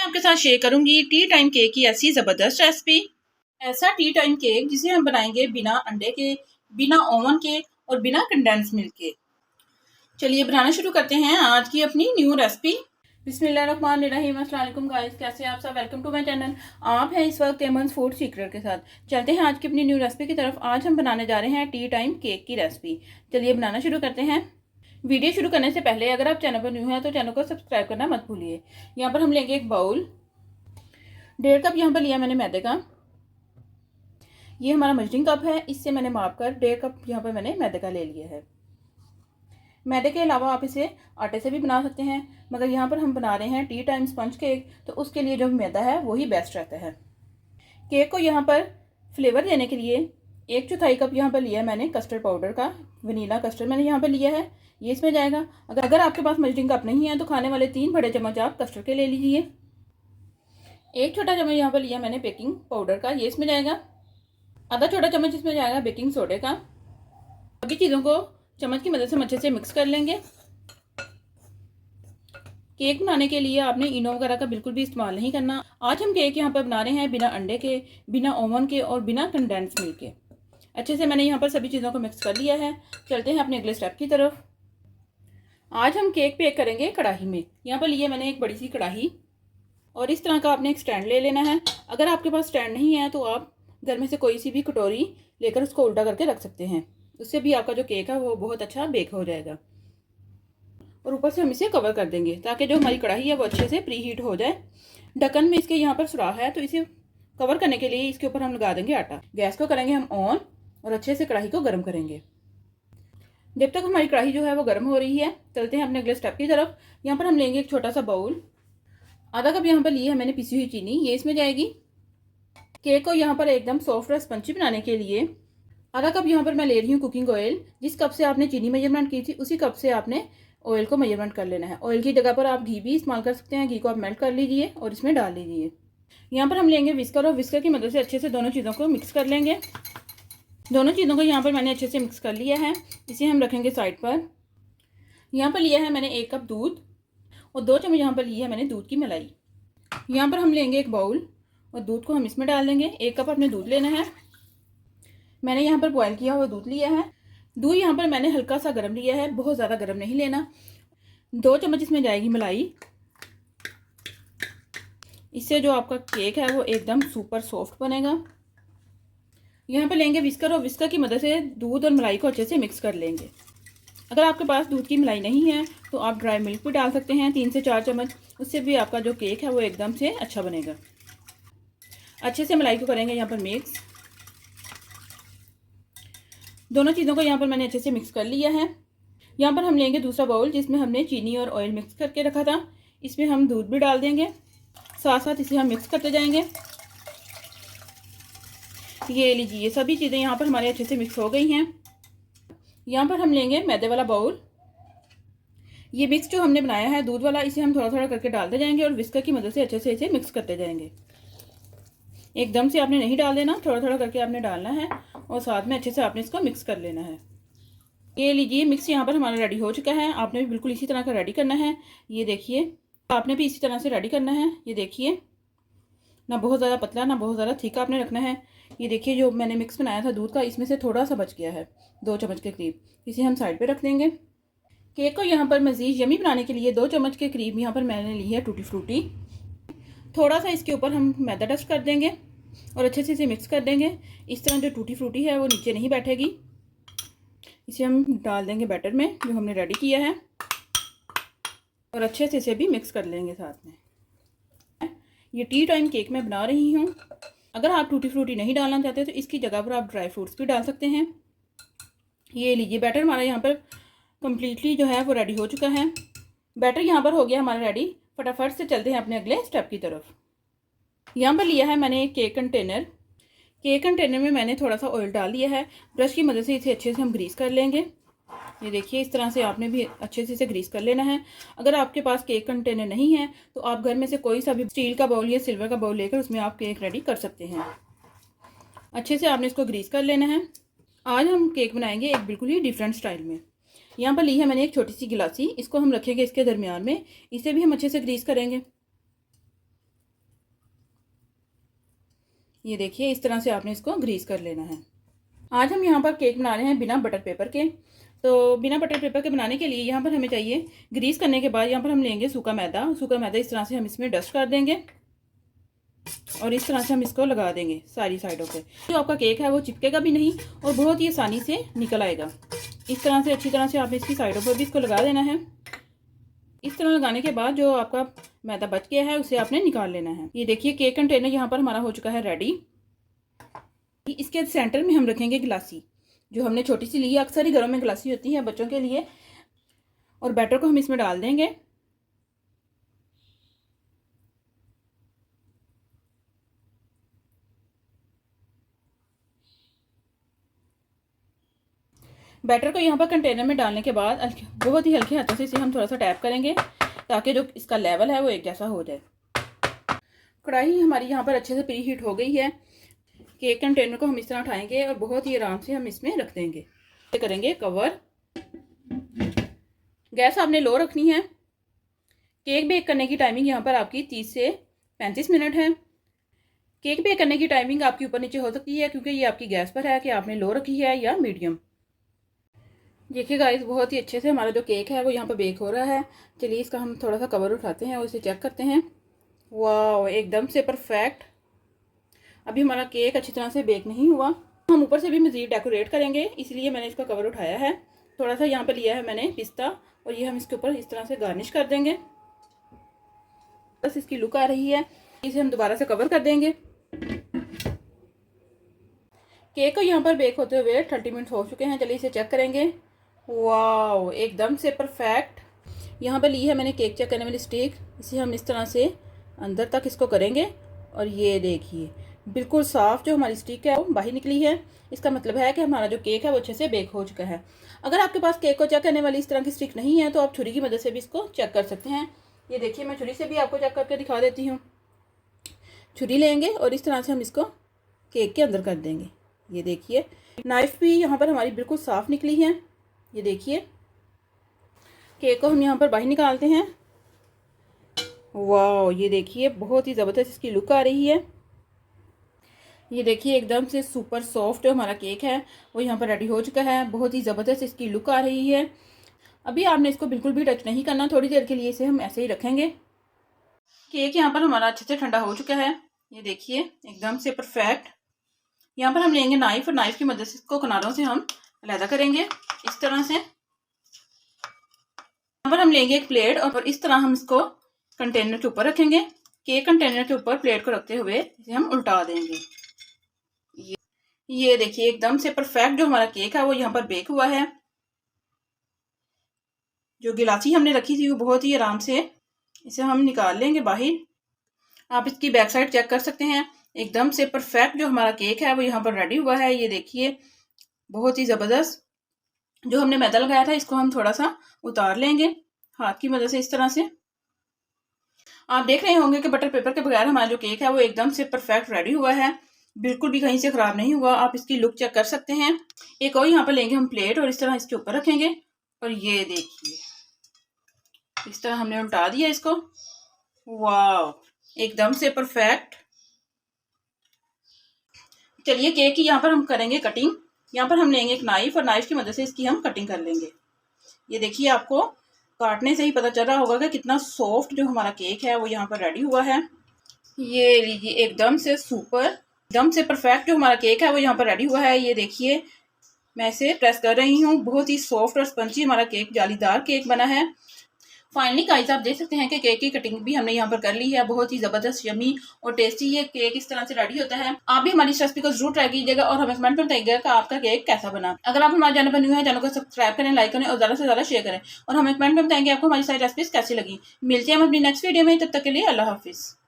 मैं आपके साथ शेयर करूंगी टी टाइम केक की ऐसी ज़बरदस्त रेसिपी। ऐसा टी टाइम केक जिसे हम बनाएंगे बिना अंडे के, बिना ओवन के और बिना कंडेंस मिल्क के। चलिए बनाना शुरू करते हैं आज की अपनी न्यू रेसिपी। बिस्मिल्लाहिर्रहमानिर्रहीम। अस्सलाम वालेकुम गाइस, कैसे आप सब? Welcome to my channel. आप हैं इस वक्त एमन्स फूड सीक्रेट के साथ। चलते हैं आज की अपनी न्यू रेसिपी की तरफ। आज हम बनाने जा रहे हैं टी टाइम केक की रेसिपी। चलिए बनाना शुरू करते हैं। वीडियो शुरू करने से पहले अगर आप चैनल पर न्यू हैं तो चैनल को सब्सक्राइब करना मत भूलिए। यहाँ पर हम लेंगे एक बाउल, 1.5 कप यहाँ पर लिया मैंने मैदे का। ये हमारा मेजरिंग कप है, इससे मैंने माप कर 1.5 कप यहाँ पर मैंने मैदे का ले लिया है। मैदे के अलावा आप इसे आटे से भी बना सकते हैं, मगर यहाँ पर हम बना रहे हैं टी टाइम स्पंज केक, तो उसके लिए जो मैदा है वही बेस्ट रहता है। केक को यहाँ पर फ्लेवर देने के लिए 1/4 कप यहाँ पर लिया मैंने कस्टर्ड पाउडर का, वनीला कस्टर्ड मैंने यहाँ पर लिया है, ये इसमें जाएगा। अगर आपके पास मेजरिंग कप नहीं है तो खाने वाले 3 बड़े चम्मच आप कस्टर्ड के ले लीजिए। 1 छोटा चम्मच यहाँ पर लिया मैंने बेकिंग पाउडर का, ये इसमें जाएगा। आधा छोटा चम्मच इसमें जाएगा बेकिंग सोडे का। सभी चीज़ों को चम्मच की मदद से अच्छे से मिक्स कर लेंगे। केक बनाने के लिए आपने इनो वगैरह का बिल्कुल भी इस्तेमाल नहीं करना। आज हम केक यहाँ पर बना रहे हैं बिना अंडे के, बिना ओवन के और बिना कंडेंस मिल्क के। अच्छे से मैंने यहाँ पर सभी चीज़ों को मिक्स कर लिया है। चलते हैं अपने अगले स्टेप की तरफ। आज हम केक बेक करेंगे कढ़ाई में। यहाँ पर लिए मैंने एक बड़ी सी कढ़ाई और इस तरह का आपने एक स्टैंड ले लेना है। अगर आपके पास स्टैंड नहीं है तो आप घर में से कोई सी भी कटोरी लेकर उसको उल्टा करके रख सकते हैं। उससे भी आपका जो केक है वो बहुत अच्छा बेक हो जाएगा। और ऊपर से हम इसे कवर कर देंगे ताकि जो हमारी कढ़ाई है वो अच्छे से प्री हीट हो जाए। ढक्कन में इसके यहाँ पर सुराख है, तो इसे कवर करने के लिए इसके ऊपर हम लगा देंगे आटा। गैस को करेंगे हम ऑन और अच्छे से कढ़ाई को गर्म करेंगे। जब तक हमारी कढ़ाई जो है वो गर्म हो रही है, चलते हैं अपने अगले स्टेप की तरफ। यहाँ पर हम लेंगे एक छोटा सा बाउल, आधा कप यहाँ पर ली है मैंने पिसी हुई चीनी, ये इसमें जाएगी। केक को यहाँ पर एकदम सॉफ्ट और स्पंजी बनाने के लिए आधा कप यहाँ पर मैं ले रही हूँ कुकिंग ऑयल। जिस कप से आपने चीनी मेजरमेंट की थी उसी कप से आपने ऑयल को मेजरमेंट कर लेना है। ऑयल की जगह पर आप घी भी इस्तेमाल कर सकते हैं। घी को आप मेल्ट कर लीजिए और इसमें डाल लीजिए। यहाँ पर हम लेंगे विस्कर और विस्कर की मदद से अच्छे से दोनों चीज़ों को मिक्स कर लेंगे। दोनों चीज़ों को यहाँ पर मैंने अच्छे से मिक्स कर लिया है, इसे हम रखेंगे साइड पर। यहाँ पर लिया है मैंने 1 कप दूध और 2 चम्मच यहाँ पर लिया है मैंने दूध की मलाई। यहाँ पर हम लेंगे एक बाउल और दूध को हम इसमें डाल देंगे। 1 कप अपने दूध लेना है। मैंने यहाँ पर बॉयल किया हुआ दूध लिया है। दूध यहाँ पर मैंने हल्का सा गर्म लिया है, बहुत ज़्यादा गर्म नहीं लेना। 2 चम्मच इसमें जाएगी मलाई। इससे जो आपका केक है वो एकदम सुपर सॉफ्ट बनेगा। यहाँ पर लेंगे विस्कर और विस्कर की मदद से दूध और मलाई को अच्छे से मिक्स कर लेंगे। अगर आपके पास दूध की मलाई नहीं है तो आप ड्राई मिल्क भी डाल सकते हैं 3 से 4 चम्मच। उससे भी आपका जो केक है वो एकदम से अच्छा बनेगा। अच्छे से मलाई को करेंगे यहाँ पर मिक्स। दोनों चीज़ों को यहाँ पर मैंने अच्छे से मिक्स कर लिया है। यहाँ पर हम लेंगे दूसरा बाउल जिसमें हमने चीनी और ऑयल मिक्स करके रखा था। इसमें हम दूध भी डाल देंगे, साथ साथ इसे हम मिक्स करते जाएंगे। ये लीजिए, सभी चीज़ें यहाँ पर हमारे अच्छे से मिक्स हो गई हैं। यहाँ पर हम लेंगे मैदे वाला बाउल। ये मिक्स जो हमने बनाया है दूध वाला, इसे हम थोड़ा थोड़ा करके डालते जाएंगे और विस्कर की मदद से अच्छे से इसे मिक्स करते जाएंगे। एकदम से आपने नहीं डाल देना, थोड़ा थोड़ा करके आपने डालना है और साथ में अच्छे से आपने इसको मिक्स कर लेना है। ये लीजिए, मिक्स यहाँ पर हमारा रेडी हो चुका है। आपने भी बिल्कुल इसी तरह का रेडी करना है। ये देखिए, आपने भी इसी तरह से रेडी करना है। ये देखिए, ना बहुत ज़्यादा पतला ना बहुत ज़्यादा थिक आपने रखना है। ये देखिए, जो मैंने मिक्स बनाया था दूध का, इसमें से थोड़ा सा बच गया है, 2 चम्मच के करीब। इसे हम साइड पे रख देंगे। केक को यहाँ पर मज़ीद यमी बनाने के लिए 2 चम्मच के करीब यहाँ पर मैंने ली है टूटी फ्रूटी। थोड़ा सा इसके ऊपर हम मैदा डस्ट कर देंगे और अच्छे से इसे मिक्स कर देंगे। इस तरह जो टूटी फ्रूटी है वो नीचे नहीं बैठेगी। इसे हम डाल देंगे बैटर में जो हमने रेडी किया है और अच्छे से इसे भी मिक्स कर लेंगे साथ में। ये टी टाइम केक मैं बना रही हूँ। अगर आप टूटी फ्रूटी नहीं डालना चाहते तो इसकी जगह पर आप ड्राई फ्रूट्स भी डाल सकते हैं। ये लीजिए, बैटर हमारा यहाँ पर कम्प्लीटली जो है वो रेडी हो चुका है। बैटर यहाँ पर हो गया हमारा रेडी। फटाफट से चलते हैं अपने अगले स्टेप की तरफ। यहाँ पर लिया है मैंने एक केक कंटेनर। केक कंटेनर में मैंने थोड़ा सा ऑयल डाल दिया है। ब्रश की मदद से इसे अच्छे से हम ग्रीस कर लेंगे। ये देखिए, इस तरह से आपने भी अच्छे से इसे ग्रीस कर लेना है। अगर आपके पास केक कंटेनर नहीं है तो आप घर में से कोई सा भी स्टील का बाउल या सिल्वर का बाउल लेकर उसमें आप केक रेडी कर सकते हैं। अच्छे से आपने इसको ग्रीस कर लेना है। आज हम केक बनाएंगे एक बिल्कुल ही डिफरेंट स्टाइल में। यहाँ पर ली है मैंने एक छोटी सी गिलासी, इसको हम रखेंगे इसके दरमियान में। इसे भी हम अच्छे से ग्रीस करेंगे। ये देखिए इस तरह से आपने इसको ग्रीस कर लेना है। आज हम यहाँ पर केक बना रहे हैं बिना बटर पेपर के। तो बिना बटर पेपर के बनाने के लिए यहाँ पर हमें चाहिए, ग्रीस करने के बाद यहाँ पर हम लेंगे सूखा मैदा। सूखा मैदा इस तरह से हम इसमें डस्ट कर देंगे और इस तरह से हम इसको लगा देंगे सारी साइडों पे। जो आपका केक है वो चिपकेगा भी नहीं और बहुत ही आसानी से निकल आएगा। इस तरह से अच्छी तरह से आपने इसकी साइडों पर भी इसको लगा देना है। इस तरह लगाने के बाद जो आपका मैदा बच गया है उसे आपने निकाल लेना है। ये देखिए केक कंटेनर यहाँ पर हमारा हो चुका है रेडी। इसके सेंटर में हम रखेंगे गिलासी, जो हमने छोटी सी ली है। अक्सर ही घरों में गिलासी होती है बच्चों के लिए। और बैटर को हम इसमें डाल देंगे। बैटर को यहाँ पर कंटेनर में डालने के बाद बहुत ही हल्के हाथों से इसे हम थोड़ा सा टैप करेंगे ताकि जो इसका लेवल है वो एक जैसा हो जाए। कढ़ाई हमारी यहाँ पर अच्छे से प्री हीट हो गई है। केक कंटेनर को हम इस तरह उठाएंगे और बहुत ही आराम से हम इसमें रख देंगे। करेंगे कवर। गैस आपने लो रखनी है। केक बेक करने की टाइमिंग यहाँ पर आपकी 30 से 35 मिनट है। केक बेक करने की टाइमिंग आपकी ऊपर नीचे हो सकती है क्योंकि ये आपकी गैस पर है कि आपने लो रखी है या मीडियम। देखिए गाइस बहुत ही अच्छे से हमारा जो केक है वो यहाँ पर बेक हो रहा है। चलिए इसका हम थोड़ा सा कवर उठाते हैं और इसे चेक करते हैं। वाह एकदम से परफेक्ट। अभी हमारा केक अच्छी तरह से बेक नहीं हुआ। हम ऊपर से भी मज़ीद डेकोरेट करेंगे, इसलिए मैंने इसका कवर उठाया है। थोड़ा सा यहाँ पर लिया है मैंने पिस्ता और ये हम इसके ऊपर इस तरह से गार्निश कर देंगे। बस इसकी लुक आ रही है। इसे हम दोबारा से कवर कर देंगे। केक को यहाँ पर बेक होते हुए 30 मिनट हो चुके हैं। चलिए इसे चेक करेंगे। वाओ एकदम से परफेक्ट। यहाँ पे ली है मैंने केक चेक करने वाली स्टिक। इसे हम इस तरह से अंदर तक इसको करेंगे और ये देखिए बिल्कुल साफ़ जो हमारी स्टिक है वो बाहर निकली है। इसका मतलब है कि हमारा जो केक है वो अच्छे से बेक हो चुका है। अगर आपके पास केक को चेक करने वाली इस तरह की स्टिक नहीं है तो आप छुरी की मदद से भी इसको चेक कर सकते हैं। ये देखिए मैं छुरी से भी आपको चेक करके दिखा देती हूँ। छुरी लेंगे और इस तरह से हम इसको केक के अंदर कर देंगे। ये देखिए नाइफ भी यहाँ पर हमारी बिल्कुल साफ़ निकली है। ये देखिए केक को हम यहाँ पर बाहर निकालते हैं। वाह ये देखिए बहुत ही ज़बरदस्त इसकी लुक आ रही है। ये देखिए एकदम से सुपर सॉफ्ट जो हमारा केक है वो यहाँ पर रेडी हो चुका है। बहुत ही ज़बरदस्त इसकी लुक आ रही है। अभी आपने इसको बिल्कुल भी टच नहीं करना, थोड़ी देर के लिए इसे हम ऐसे ही रखेंगे। केक यहाँ पर हमारा अच्छे से ठंडा हो चुका है। ये देखिए एकदम से परफेक्ट। यहाँ पर हम लेंगे नाइफ और नाइफ की मदद से इसको किनारों से हम अलग करेंगे इस तरह से। यहाँ पर हम लेंगे एक प्लेट और इस तरह हम इसको कंटेनर के ऊपर रखेंगे। केक कंटेनर के ऊपर प्लेट को रखते हुए इसे हम उल्टा देंगे। ये देखिए एकदम से परफेक्ट जो हमारा केक है वो यहाँ पर बेक हुआ है। जो गिलासी हमने रखी थी वो बहुत ही आराम से इसे हम निकाल लेंगे बाहर। आप इसकी बैक साइड चेक कर सकते हैं। एकदम से परफेक्ट जो हमारा केक है वो यहाँ पर रेडी हुआ है। ये देखिए बहुत ही ज़बरदस्त। जो हमने मैदा लगाया था इसको हम थोड़ा सा उतार लेंगे हाथ की मदद से इस तरह से। आप देख रहे होंगे कि बटर पेपर के बगैर हमारा जो केक है वो एकदम से परफेक्ट रेडी हुआ है। बिल्कुल भी कहीं से ख़राब नहीं हुआ। आप इसकी लुक चेक कर सकते हैं। एक और यहाँ पर लेंगे हम प्लेट और इस तरह इसके ऊपर रखेंगे और ये देखिए इस तरह हमने उल्टा दिया इसको। वाह एकदम से परफेक्ट। चलिए केक की यहाँ पर हम करेंगे कटिंग। यहाँ पर हम लेंगे एक नाइफ और नाइफ की मदद से इसकी हम कटिंग कर लेंगे। ये देखिए आपको काटने से ही पता चल रहा होगा कि कितना सॉफ्ट जो हमारा केक है वो यहाँ पर रेडी हुआ है। ये लीजिए एकदम से सुपर, एकदम से परफेक्ट जो हमारा केक है वो यहाँ पर रेडी हुआ है। ये देखिए मैं इसे प्रेस कर रही हूँ। बहुत ही सॉफ्ट और स्पंजी हमारा केक, जालीदार केक बना है। फाइनली गाइस आप देख सकते हैं कि केक की कटिंग भी हमने यहाँ पर कर ली है। बहुत ही ज़बरदस्त यमी और टेस्टी ये केक इस तरह से रेडी होता है। आप भी हमारी इस रेसिपी को जरूर ट्राई कीजिएगा और हमें कमेंट में बताइएगा कि आपका केक कैसा बना। अगर आप हमारे चैनल पर न्यू है, चैनल को सब्सक्राइब करें, लाइक करें और ज़्यादा से ज़्यादा शेयर करें और हमें कमेंट में बताएंगे आपको हमारी सारी रेसिपीज कैसी लगी। मिलते हैं हम अपनी नेक्स्ट वीडियो में, तब तक के लिए अल्लाह हाफिज़।